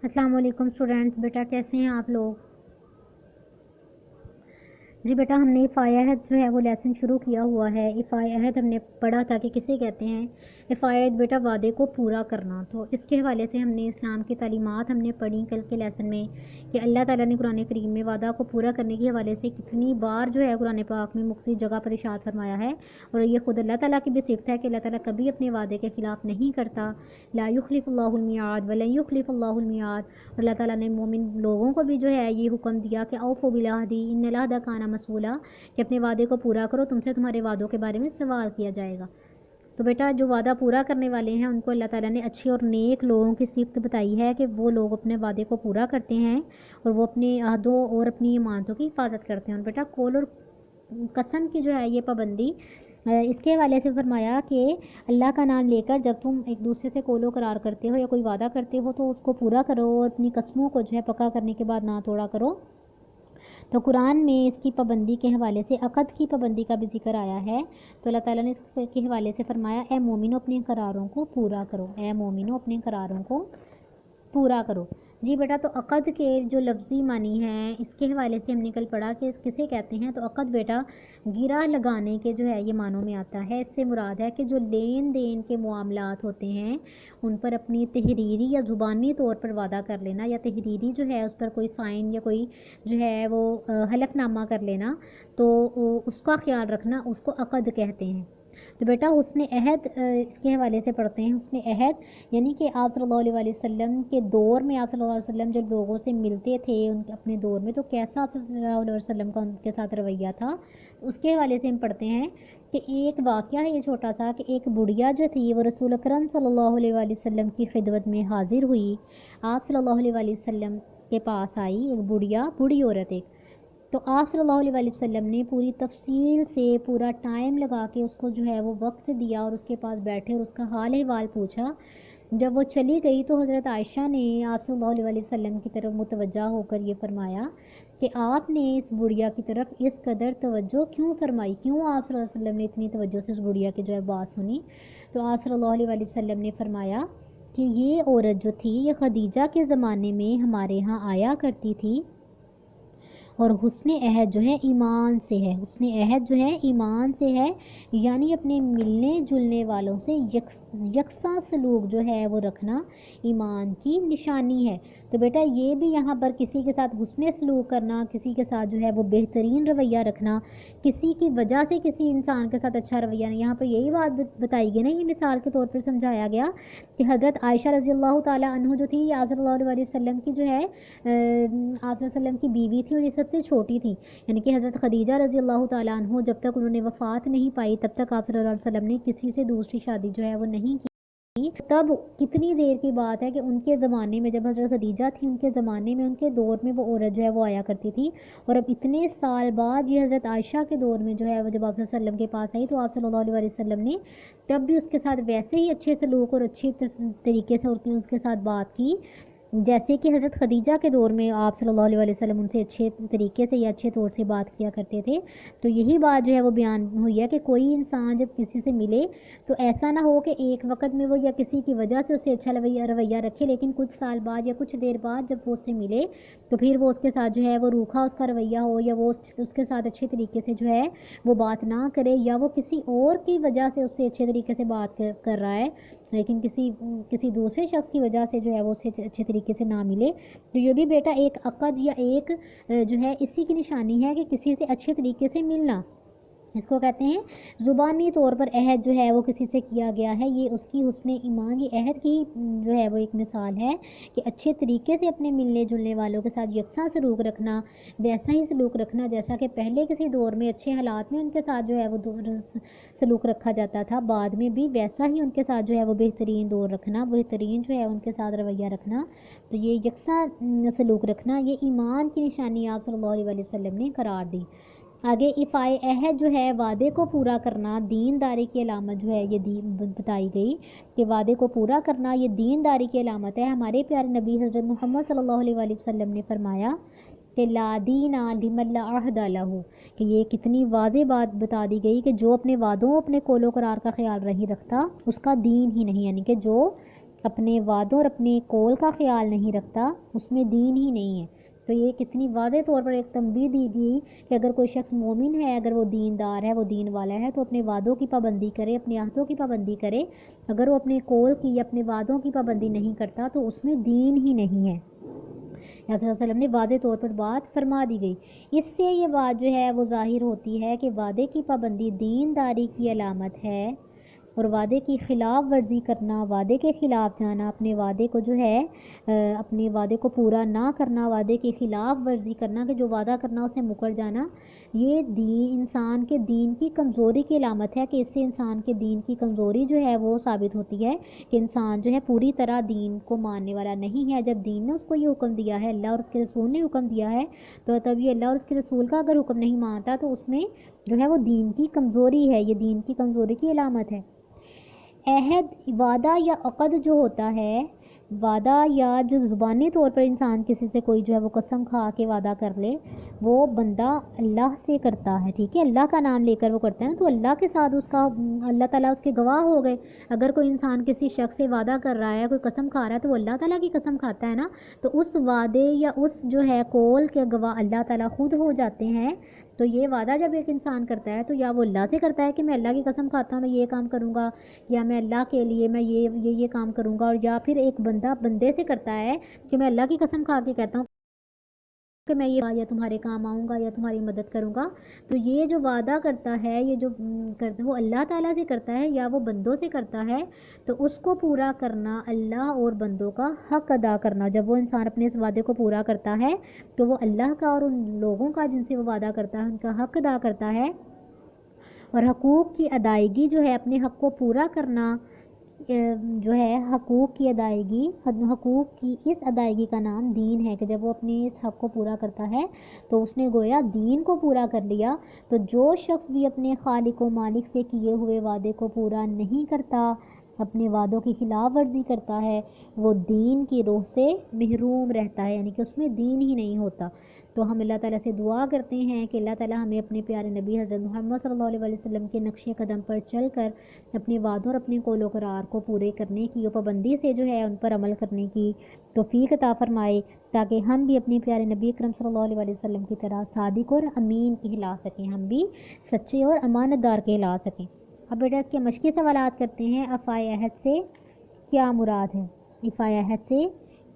السلام علیکم اسٹوڈینٹس، بیٹا کیسے ہیں آپ لوگ؟ جی بیٹا، ہم نے افائے عہد جو ہے وہ لیسن شروع کیا ہوا ہے۔ افائے عہد ہم نے پڑھا تھا کہ کسے کہتے ہیں۔ افائے عہد بیٹا وعدے کو پورا کرنا، تو اس کے حوالے سے ہم نے اسلام کی تعلیمات ہم نے پڑھی کل کے لیسن میں کہ اللہ تعالیٰ نے قرآن کریم میں وعدہ کو پورا کرنے کے حوالے سے کتنی بار جو ہے قرآن پاک میں مختلف جگہ پر ارشاد فرمایا ہے، اور یہ خود اللہ تعالیٰ کی بھی صفت ہے کہ اللہ تعالیٰ کبھی اپنے وعدے کے خلاف نہیں کرتا۔ لا یخلف اللہ المیعاد ولن یخلف اللہ المیعاد۔ اور اللہ تعالیٰ نے مومن لوگوں کو بھی جو ہے یہ حکم دیا کہ اوفوا بالعہد ان العہد کان مسئولا، کہ اپنے وعدے کو پورا کرو، تم سے تمہارے وعدوں کے بارے میں سوال کیا جائے گا۔ تو بیٹا جو وعدہ پورا کرنے والے ہیں ان کو اللہ تعالیٰ نے اچھے اور نیک لوگوں کی صفت بتائی ہے کہ وہ لوگ اپنے وعدے کو پورا کرتے ہیں اور وہ اپنے عہدوں اور اپنی امانتوں کی حفاظت کرتے ہیں۔ اور بیٹا قول اور قسم کی جو ہے یہ پابندی، اس کے حوالے سے فرمایا کہ اللہ کا نام لے کر جب تم ایک دوسرے سے قول و قرار کرتے ہو یا کوئی وعدہ کرتے ہو تو اس کو پورا کرو، اور اپنی قسموں کو جو ہے پکا کرنے کے بعد نہ توڑا کرو۔ تو قرآن میں اس کی پابندی کے حوالے سے عقد کی پابندی کا بھی ذکر آیا ہے۔ تو اللہ تعالیٰ نے اس کے حوالے سے فرمایا اے مومنو اپنے قراروں کو پورا کرو، اے مومنو اپنے قراروں کو پورا کرو۔ جی بیٹا، تو عقد کے جو لفظی معنی ہیں اس کے حوالے سے ہم نے کل پڑھا کہ اس کسے کہتے ہیں۔ تو عقد بیٹا گرہ لگانے کے جو ہے یہ معنوں میں آتا ہے۔ اس سے مراد ہے کہ جو لین دین کے معاملات ہوتے ہیں ان پر اپنی تحریری یا زبانی طور پر وعدہ کر لینا، یا تحریری جو ہے اس پر کوئی سائن یا کوئی جو ہے وہ حلف نامہ کر لینا، تو اس کا خیال رکھنا، اس کو عقد کہتے ہیں۔ تو بیٹا حسن عہد اس کے حوالے سے پڑھتے ہیں۔ حسن عہد یعنی کہ آپ صلی اللہ علیہ وسلم کے دور میں آپ صلی اللہ علیہ وسلم جب لوگوں سے ملتے تھے ان اپنے دور میں، تو کیسا آپ صلی اللہ علیہ وسلم کا ان کے ساتھ رویہ تھا، اس کے حوالے سے ہم پڑھتے ہیں کہ ایک واقعہ ہے یہ چھوٹا سا کہ ایک بڑھیا جو تھی وہ رسول اکرم صلی اللہ علیہ وسلم کی خدمت میں حاضر ہوئی۔ آپ صلی اللہ علیہ وسلم کے پاس آئی ایک بوڑھی عورت ایک، تو آپ صلی اللہ علیہ وسلم نے پوری تفصیل سے پورا ٹائم لگا کے اس کو جو ہے وہ وقت دیا اور اس کے پاس بیٹھے اور اس کا حال احوال پوچھا۔ جب وہ چلی گئی تو حضرت عائشہ نے آپ صلی اللہ علیہ وسلم کی طرف متوجہ ہو کر یہ فرمایا کہ آپ نے اس بڑھیا کی طرف اس قدر توجہ کیوں فرمائی، کیوں آپ صلی اللہ علیہ وسلم نے اتنی توجہ سے اس بڑھیا کی جو ہے بات سنی۔ تو آپ صلی اللہ علیہ وسلم نے فرمایا کہ یہ عورت جو تھی یہ خدیجہ کے زمانے میں ہمارے ہاں آیا کرتی تھی، اور حسن عہد جو ہے ایمان سے ہے، حسن عہد جو ہے ایمان سے ہے، یعنی اپنے ملنے جلنے والوں سے یکساں سلوک جو ہے وہ رکھنا ایمان کی نشانی ہے۔ تو بیٹا یہ بھی یہاں پر کسی کے ساتھ حسن سلوک کرنا، کسی کے ساتھ جو ہے وہ بہترین رویہ رکھنا، کسی کی وجہ سے کسی انسان کے ساتھ اچھا رویہ نہیں، یہاں پر یہی بات بتائی گئی نا، یہ مثال کے طور پر سمجھایا گیا کہ حضرت عائشہ رضی اللہ تعالیٰ عنہ جو تھی یہ آپ صلی اللہ علیہ وسلم کی جو ہے آپ صلی اللہ علیہ وسلم کی بیوی تھی اور یہ سب سے چھوٹی تھی، یعنی کہ حضرت خدیجہ رضی اللہ تعالیٰ عنہ جب تک انہوں نے وفات نہیں پائی تب تک آپ صلی اللہ علیہ وسلم نے کسی سے دوسری شادی جو ہے وہ نہیں کی۔ تب کتنی دیر کی بات ہے کہ ان کے زمانے میں جب حضرت خدیجہ تھی ان کے زمانے میں ان کے دور میں وہ عورت جو ہے وہ آیا کرتی تھی، اور اب اتنے سال بعد یہ حضرت عائشہ کے دور میں جو ہے وہ جب آپ صلی اللہ علیہ وسلم کے پاس آئی تو آپ صلی اللہ علیہ وسلم نے تب بھی اس کے ساتھ ویسے ہی اچھے سلوک اور اچھی طریقے سے اس کے ساتھ بات کی جیسے کہ حضرت خدیجہ کے دور میں آپ صلی اللہ علیہ وسلم ان سے اچھے طریقے سے یا اچھے طور سے بات کیا کرتے تھے۔ تو یہی بات جو ہے وہ بیان ہوئی ہے کہ کوئی انسان جب کسی سے ملے تو ایسا نہ ہو کہ ایک وقت میں وہ یا کسی کی وجہ سے اس سے اچھا رویہ رکھے، لیکن کچھ سال بعد یا کچھ دیر بعد جب وہ اس سے ملے تو پھر وہ اس کے ساتھ جو ہے وہ روکھا اس کا رویہ ہو، یا وہ اس کے ساتھ اچھے طریقے سے جو ہے وہ بات نہ کرے، یا وہ کسی اور کی وجہ سے اس سے اچھے طریقے سے بات کر رہا ہے لیکن کسی دوسرے شخص کی وجہ سے جو ہے وہ اسے اچھے طریقے سے نہ ملے۔ تو یہ بھی بیٹا ایک عقد یا ایک جو ہے اسی کی نشانی ہے کہ کسی سے اچھے طریقے سے ملنا، اس کو کہتے ہیں زبانی طور پر عہد جو ہے وہ کسی سے کیا گیا ہے، یہ اس کی حسن ایمان یہ عہد کی جو ہے وہ ایک مثال ہے کہ اچھے طریقے سے اپنے ملنے جلنے والوں کے ساتھ یکساں سلوک رکھنا، ویسا ہی سلوک رکھنا جیسا کہ پہلے کسی دور میں اچھے حالات میں ان کے ساتھ جو ہے وہ سلوک رکھا جاتا تھا، بعد میں بھی ویسا ہی ان کے ساتھ جو ہے وہ بہترین دور رکھنا، بہترین جو ہے ان کے ساتھ رویہ رکھنا۔ تو یہ یکساں سلوک رکھنا یہ ایمان کی نشانی آپ صلی اللہ علیہ وسلم نے قرار دی۔ آگے افائے عہد جو ہے وعدے کو پورا کرنا دینداری کی علامت جو ہے یہ بتائی گئی کہ وعدے کو پورا کرنا یہ دینداری کی علامت ہے۔ ہمارے پیارے نبی حضرت محمد صلی اللہ علیہ وسلم نے فرمایا کہ لا دین لمن لا عہد لہ، کہ یہ کتنی واضح بات بتا دی گئی کہ جو اپنے وعدوں اپنے قول و قرار کا خیال نہیں رکھتا اس کا دین ہی نہیں، یعنی کہ جو اپنے وعدوں اور اپنے قول کا خیال نہیں رکھتا اس میں دین ہی نہیں ہے۔ تو یہ کتنی واضح طور پر ایک تنبیہ دی گئی کہ اگر کوئی شخص مومن ہے، اگر وہ دیندار ہے، وہ دین والا ہے، تو اپنے وعدوں کی پابندی کرے، اپنے عہدوں کی پابندی کرے۔ اگر وہ اپنے قول کی یا اپنے وعدوں کی پابندی نہیں کرتا تو اس میں دین ہی نہیں ہے۔ یا صلی اللہ علیہ وسلم نے واضح طور پر بات فرما دی گئی۔ اس سے یہ بات جو ہے وہ ظاہر ہوتی ہے کہ وعدے کی پابندی دینداری کی علامت ہے، اور وعدے کی خلاف ورزی کرنا، وعدے کے خلاف جانا، اپنے وعدے کو جو ہے اپنے وعدے کو پورا نہ کرنا، وعدے کی خلاف ورزی کرنا کہ جو وعدہ کرنا اسے مکر جانا، یہ انسان کے دین کی کمزوری کی علامت ہے، کہ اس سے انسان کے دین کی کمزوری جو ہے وہ ثابت ہوتی ہے کہ انسان جو ہے پوری طرح دین کو ماننے والا نہیں ہے۔ جب دین نے اس کو یہ حکم دیا ہے، اللہ اور اس کے رسول نے حکم دیا ہے، تو تب یہ اللہ اور اس کے رسول کا اگر حکم نہیں مانتا تو اس میں جو ہے وہ دین کی کمزوری ہے، یہ دین کی کمزوری کی علامت ہے۔ عہد، وعدہ یا عقد جو ہوتا ہے، وعدہ یا جو زبانی طور پر انسان کسی سے کوئی جو ہے وہ قسم کھا کے وعدہ کر لے، وہ بندہ اللہ سے کرتا ہے، ٹھیک ہے، اللہ کا نام لے کر وہ کرتا ہے نا، تو اللہ کے ساتھ اس کا اللہ تعالیٰ اس کے گواہ ہو گئے۔ اگر کوئی انسان کسی شخص سے وعدہ کر رہا ہے، کوئی قسم کھا رہا ہے، تو وہ اللہ تعالیٰ کی قسم کھاتا ہے نا، تو اس وعدے یا اس جو ہے قول کے گواہ اللہ تعالیٰ خود ہو جاتے ہیں۔ تو یہ وعدہ جب ایک انسان کرتا ہے تو یا وہ اللہ سے کرتا ہے کہ میں اللہ کی قسم کھاتا ہوں میں یہ کام کروں گا، یا میں اللہ کے لیے میں یہ کام کروں گا، اور یا پھر ایک بندہ بندے سے کرتا ہے کہ میں اللہ کی قسم کھا کے کہتا ہوں کہ میں یہ یا تمہارے کام آؤں گا یا تمہاری مدد کروں گا۔ تو یہ جو وعدہ کرتا ہے، یہ جو کرتا ہے وہ اللہ تعالیٰ سے کرتا ہے یا وہ بندوں سے کرتا ہے، تو اس کو پورا کرنا اللہ اور بندوں کا حق ادا کرنا، جب وہ انسان اپنے اس وعدے کو پورا کرتا ہے تو وہ اللہ کا اور ان لوگوں کا جن سے وہ وعدہ کرتا ہے ان کا حق ادا کرتا ہے۔ اور حقوق کی ادائیگی جو ہے، اپنے حق کو پورا کرنا جو ہے، حقوق کی ادائیگی، حقوق کی اس ادائیگی کا نام دین ہے، کہ جب وہ اپنے اس حق کو پورا کرتا ہے تو اس نے گویا دین کو پورا کر لیا۔ تو جو شخص بھی اپنے خالق و مالک سے کیے ہوئے وعدے کو پورا نہیں کرتا، اپنے وعدوں کی خلاف ورزی کرتا ہے، وہ دین کی روح سے محروم رہتا ہے، یعنی کہ اس میں دین ہی نہیں ہوتا۔ تو ہم اللہ تعالیٰ سے دعا کرتے ہیں کہ اللہ تعالیٰ ہمیں اپنے پیارے نبی حضرت محمد صلی اللہ علیہ وسلم کے نقش قدم پر چل کر اپنے وعدوں اور اپنے قول و قرار کو پورے کرنے کی اور پابندی سے جو ہے ان پر عمل کرنے کی توفیق عطا فرمائے، تاکہ ہم بھی اپنے پیارے نبی اکرم صلی اللہ علیہ وسلم کی طرح صادق اور امین کہلا سکیں، ہم بھی سچے اور امانت دار کہلا سکیں۔ اب بیٹا اس کے مشقی سوالات کرتے ہیں۔ افعی عہد سے کیا مراد ہے؟ افعی عہد سے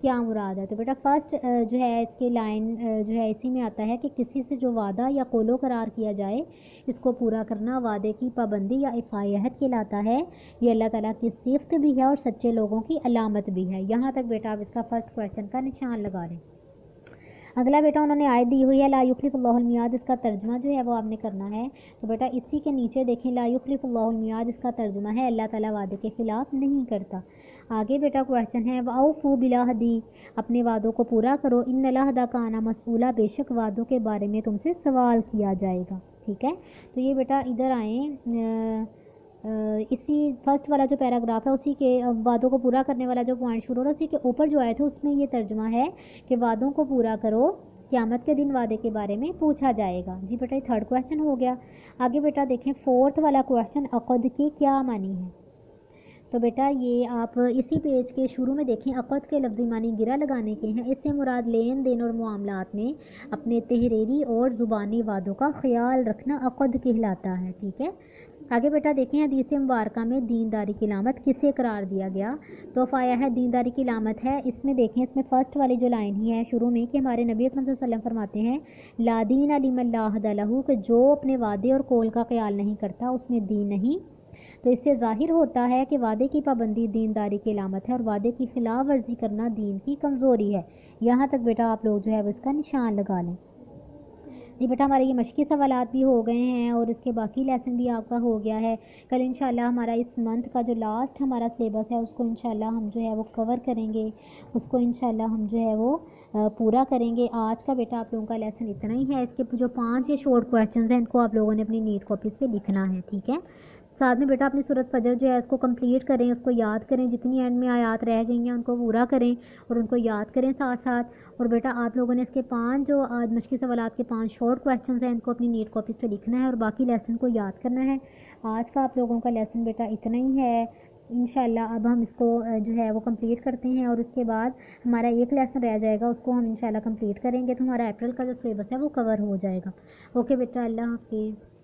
کیا مراد ہے؟ تو بیٹا فرسٹ جو ہے اس کے لائن جو ہے اسی میں آتا ہے کہ کسی سے جو وعدہ یا قول و قرار کیا جائے اس کو پورا کرنا وعدے کی پابندی یا افعی عہد کہلاتا ہے۔ یہ اللہ تعالیٰ کی صفت بھی ہے اور سچے لوگوں کی علامت بھی ہے۔ یہاں تک بیٹا آپ اس کا فرسٹ کویشچن کا نشان لگا لیں۔ اگلا بیٹا انہوں نے آیت دی ہوئی ہے لا یخلف اللہ المیعاد، اس کا ترجمہ جو ہے وہ آپ نے کرنا ہے۔ تو بیٹا اسی کے نیچے دیکھیں لا یخلف اللہ المیعاد، اس کا ترجمہ ہے اللہ تعالیٰ وعدے کے خلاف نہیں کرتا۔ آگے بیٹا کویشچن ہے وَأَوْفُوا بِالْعَهْدِ، اپنے وعدوں کو پورا کرو، ان العہد کان مسئولا، بے شک وعدوں کے بارے میں تم سے سوال کیا جائے گا، ٹھیک ہے۔ تو یہ بیٹا ادھر آئیں، اسی فرسٹ والا جو پیراگراف ہے اسی کے وعدوں کو پورا کرنے والا جو پوائنٹ شروع ہو رہا ہے اسی کے اوپر جو آئے تھے اس میں یہ ترجمہ ہے کہ وعدوں کو پورا کرو، قیامت کے دن وعدے کے بارے میں پوچھا جائے گا۔ جی بیٹا یہ تھرڈ کویشچن ہو گیا۔ آگے بیٹا دیکھیں فورتھ والا کویشچن عقد کی کیا معنی ہے؟ تو بیٹا یہ آپ اسی پیج کے شروع میں دیکھیں، عقد کے لفظی معنی گرہ لگانے کے ہیں، اس سے مراد لین دین اور معاملات میں اپنے تحریری اور زبانی وعدوں کا خیال رکھنا عقد کہلاتا ہے، ٹھیک ہے۔ آگے بیٹا دیکھیں حدیث مبارکہ میں دینداری کی علامت کسے قرار دیا گیا؟ تو فایا ہے دینداری کی علامت ہے، اس میں دیکھیں اس میں فرسٹ والی جو لائن ہی ہے شروع میں کہ ہمارے نبی اکرم صلی اللہ علیہ وسلم فرماتے ہیں لا دین لمن لا عہد لہ، کہ جو اپنے وعدے اور قول کا خیال نہیں کرتا اس میں دین نہیں۔ تو اس سے ظاہر ہوتا ہے کہ وعدے کی پابندی دینداری کی علامت ہے اور وعدے کی خلاف ورزی کرنا دین کی کمزوری ہے۔ یہاں تک بیٹا آپ لوگ جو ہے وہ اس کا نشان لگا لیں۔ جی بیٹا ہمارے یہ مشقی سوالات بھی ہو گئے ہیں اور اس کے باقی لیسن بھی آپ کا ہو گیا ہے۔ کل انشاءاللہ ہمارا اس منتھ کا جو لاسٹ ہمارا سلیبس ہے اس کو انشاءاللہ ہم جو ہے وہ کور کریں گے، اس کو انشاءاللہ ہم جو ہے وہ پورا کریں گے۔ آج کا بیٹا آپ لوگوں کا لیسن اتنا ہی ہے، اس کے جو 5 یہ شارٹ کویشچنز ہیں ان کو آپ لوگوں نے اپنی نیٹ کاپیز پہ لکھنا ہے، ٹھیک ہے۔ ساتھ میں بیٹا اپنی سورۃ فجر جو ہے اس کو کمپلیٹ کریں، اس کو یاد کریں، جتنی اینڈ میں آیات رہ گئی ہیں ان کو پورا کریں اور ان کو یاد کریں ساتھ ساتھ۔ اور بیٹا آپ لوگوں نے اس کے 5 جو آج مشقی سوالات کے 5 شارٹ کویشچنز ہیں ان کو اپنی نیٹ کاپیز پہ لکھنا ہے اور باقی لیسن کو یاد کرنا ہے۔ آج کا آپ لوگوں کا لیسن بیٹا اتنا ہی ہے۔ انشاءاللہ اب ہم اس کو جو ہے وہ کمپلیٹ کرتے ہیں، اور اس کے بعد ہمارا ایک لیسن رہ جائے گا، اس کو ہم انشاءاللہ کمپلیٹ کریں گے تو ہمارا اپریل کا جو سلیبس ہے وہ کور ہو جائے گا۔ اوکے بیٹا، اللہ حافظ۔